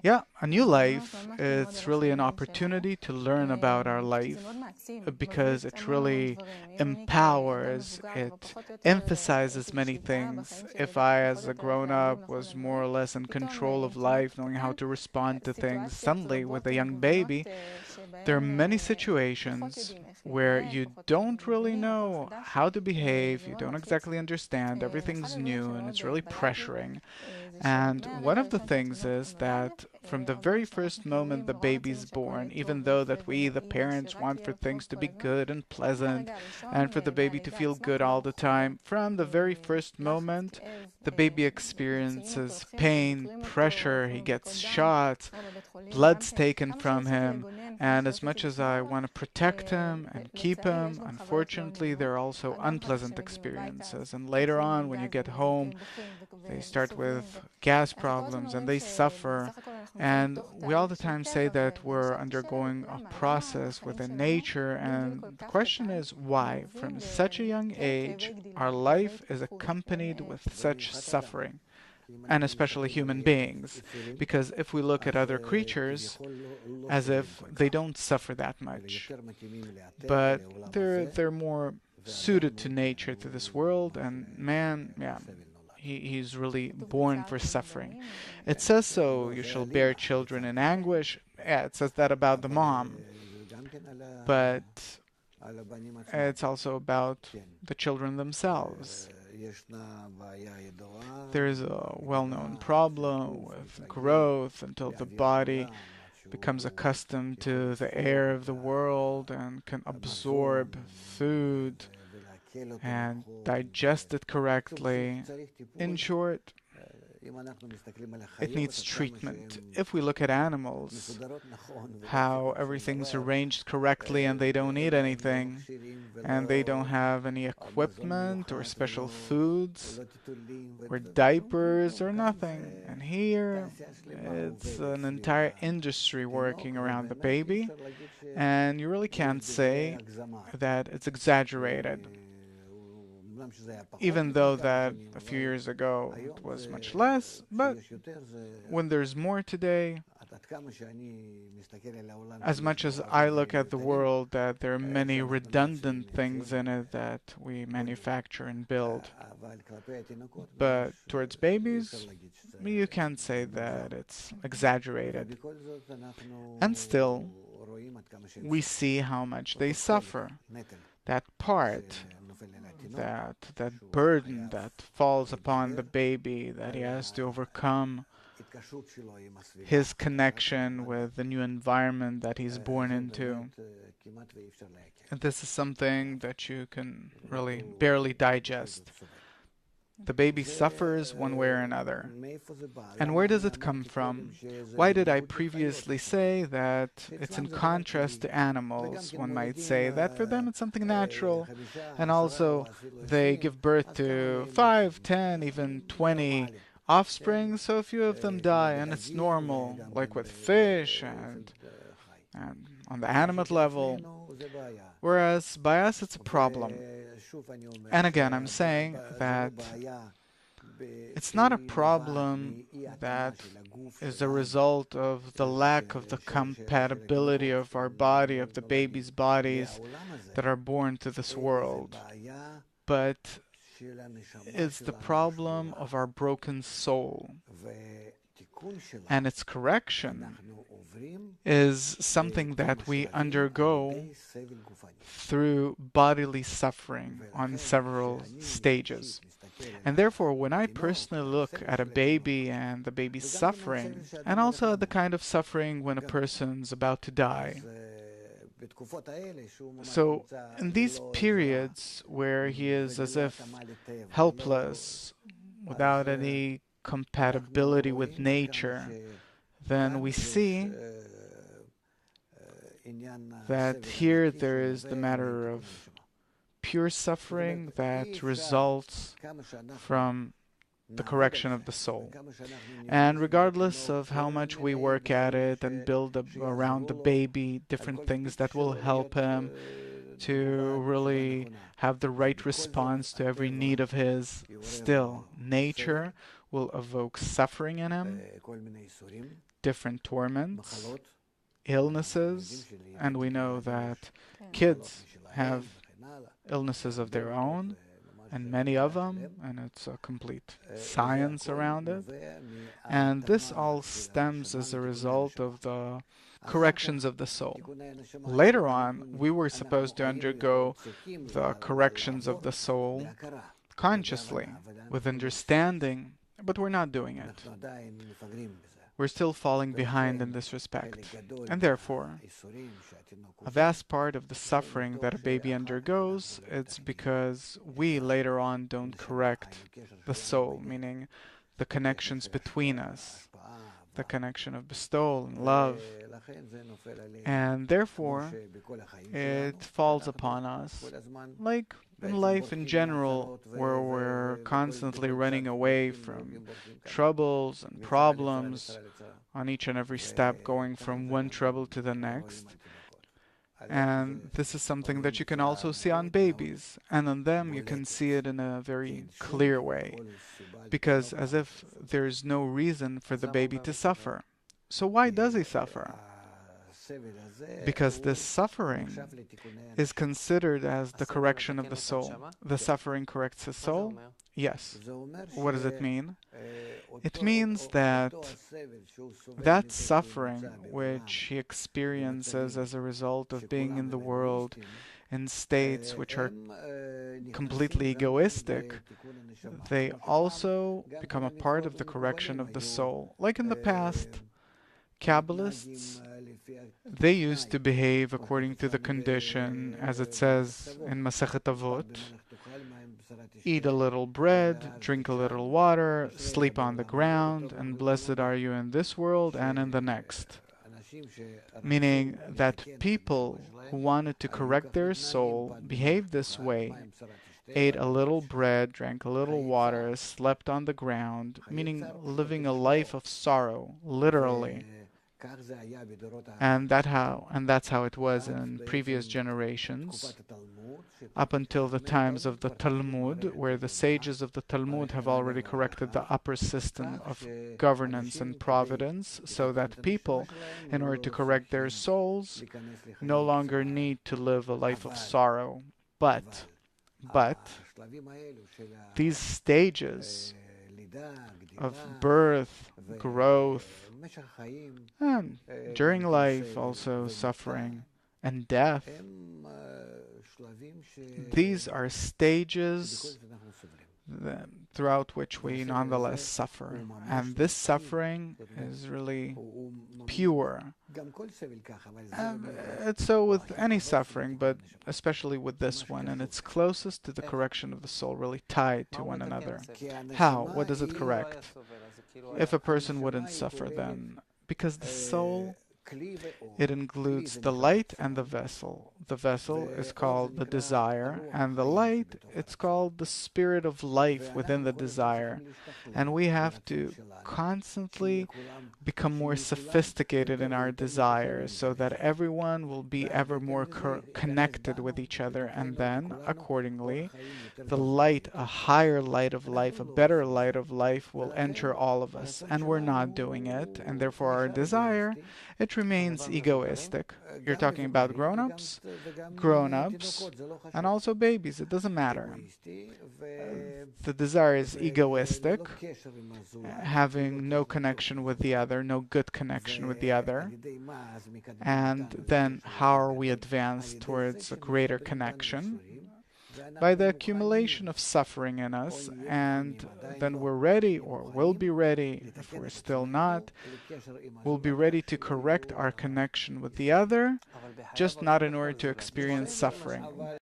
Yeah, a new life, it's really an opportunity to learn about our life because it really empowers, it emphasizes many things. If I, as a grown up, was more or less in control of life, knowing how to respond to things, suddenly with a young baby, there are many situations where you don't really know how to behave, you don't exactly understand, everything's new, and it's really pressuring. And one of the things is that from the very first moment the baby's born, even though that we, the parents, want for things to be good and pleasant and for the baby to feel good all the time, from the very first moment, the baby experiences pain, pressure, he gets shot, blood's taken from him, and as much as I want to protect him and keep him, unfortunately, there are also unpleasant experiences. And later on, when you get home, they start with gas problems and they suffer. And we all the time say that we're undergoing a process within nature. And the question is why, from such a young age, our life is accompanied with such suffering, and especially human beings. Because if we look at other creatures, as if they don't suffer that much, but they're more suited to nature, to this world, and man, yeah, he's really born for suffering. It says so, you shall bear children in anguish. Yeah, it says that about the mom, but it's also about the children themselves. There is a well-known problem with growth until the body becomes accustomed to the air of the world and can absorb food and digest it correctly. In short, it needs treatment. If we look at animals, how everything's arranged correctly and they don't eat anything, and they don't have any equipment or special foods or diapers or nothing. And here, it's an entire industry working around the baby, and you really can't say that it's exaggerated. Even though that a few years ago it was much less, but when there's more today, as much as I look at the world, that there are many redundant things in it that we manufacture and build. But towards babies, you can't say that it's exaggerated. And still, we see how much they suffer. That part, that burden that falls upon the baby, that he has to overcome his connection with the new environment that he's born into. And this is something that you can really barely digest. The baby suffers one way or another. And where does it come from? Why did I previously say that it's in contrast to animals? One might say that for them it's something natural. And also, they give birth to 5, 10, even 20 offspring, so a few of them die, and it's normal, like with fish and on the animate level. Whereas by us, it's a problem. And again, I'm saying that it's not a problem that is a result of the lack of the compatibility of our body, of the baby's bodies that are born to this world, but it's the problem of our broken soul. And its correction is something that we undergo through bodily suffering on several stages. And therefore, when I personally look at a baby and the baby's suffering, and also at the kind of suffering when a person's about to die, so in these periods where he is as if helpless, without any compatibility with nature, then we see that here there is the matter of pure suffering that results from the correction of the soul. And regardless of how much we work at it and build around the baby different things that will help him to really have the right response to every need of his, still, nature will evoke suffering in him, different torments, illnesses, and we know that kids have illnesses of their own, and many of them, and it's a complete science around it. And this all stems as a result of the corrections of the soul. Later on, we were supposed to undergo the corrections of the soul consciously, with understanding, but we're not doing it. We're still falling behind in this respect. And therefore, a vast part of the suffering that a baby undergoes, it's because we later on don't correct the soul, meaning the connections between us, the connection of bestowal and love. And therefore, it falls upon us, like in life in general, where we're constantly running away from troubles and problems on each and every step, going from one trouble to the next. And this is something that you can also see on babies, and on them you can see it in a very clear way, because as if there's no reason for the baby to suffer. So why does he suffer? Because this suffering is considered as the correction of the soul. The suffering corrects the soul? Yes. What does it mean? It means that that suffering which he experiences as a result of being in the world in states which are completely egoistic, they also become a part of the correction of the soul. Like in the past, Kabbalists, they used to behave according to the condition, as it says in Masechet Avot, eat a little bread, drink a little water, sleep on the ground, and blessed are you in this world and in the next. Meaning that people who wanted to correct their soul behaved this way, ate a little bread, drank a little water, slept on the ground, meaning living a life of sorrow, literally. And that's how it was in previous generations, up until the times of the Talmud, where the sages of the Talmud have already corrected the upper system of governance and providence, so that people, in order to correct their souls, no longer need to live a life of sorrow. But these stages of birth, growth, and during life also suffering and death, these are stages throughout which we nonetheless suffer. And this suffering is really pure. It's so with any suffering, but especially with this one, and it's closest to the correction of the soul, really tied to one another. How? What does it correct? If a person wouldn't suffer, then because the soul, it includes the light and the vessel. The vessel is called the desire, and the light, it's called the spirit of life within the desire. And we have to constantly become more sophisticated in our desires so that everyone will be ever more connected with each other, and then, accordingly, the light, a higher light of life, a better light of life will enter all of us. And we're not doing it, and therefore our desire, it remains egoistic. You're talking about grown-ups, and also babies. It doesn't matter. The desire is egoistic, having no connection with the other, no good connection with the other. And then how are we advanced towards a greater connection? By the accumulation of suffering in us, and then we're ready, or will be ready, if we're still not, we'll be ready to correct our connection with the other, just not in order to experience suffering.